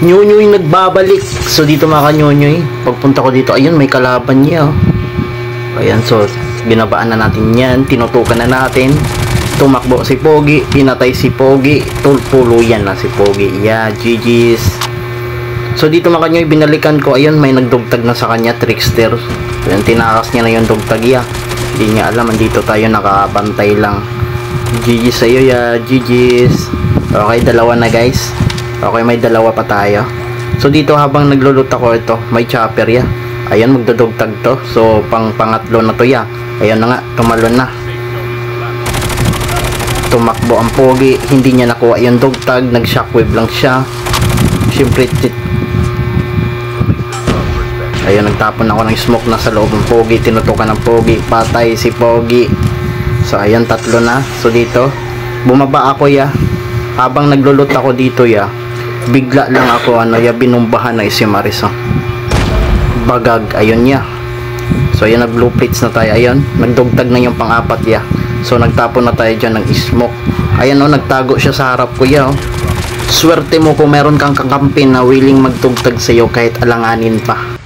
Nyonyoy nagbabalik. So dito mga kanyonyoy, pagpunta ko dito, ayun may kalaban niya. Ayan, so binabaan na natin yan, tinutukan na natin. Tumakbo si Pogi, pinatay si Pogi, tulpuluyan na si Pogi. Yeah, GG's. So dito mga kanyonyoy, binalikan ko, ayun may nagdugtag na sa kanya, trickster. Ayan, tinakas niya na yung dugtag ya. Hindi niya alam, andito tayo nakabantay lang. GG's sa'yo ya, GG's. Okay, dalawa na guys. Okay, may dalawa pa tayo. So dito habang naglulot ako, ito may chopper ya. Ayan, magdudugtag to. So pangatlo na to ya. Ayan na nga, tumalon na. Tumakbo ang Pogi, hindi niya nakuha yung dugtag, nag shockwave lang siya. Siyempre ayun, nagtapon ako ng smoke na sa loob ng Pogi, tinutukan ng Pogi, patay si Pogi. So ayan, tatlo na. So dito bumaba ako ya. Habang naglulot ako dito ya, bigla lang ako binumbahan na si Maris. Bagag, ayun ya. So ayan, nag blue plates na tayo. Ayun, nagdugtag na yung pang-apat ya. So nagtapon na tayo dyan ng smoke. Ayan nagtago siya sa harap ko ya. Swerte mo kung meron kang kakampi na willing magtugtag sa'yo kahit alanganin pa.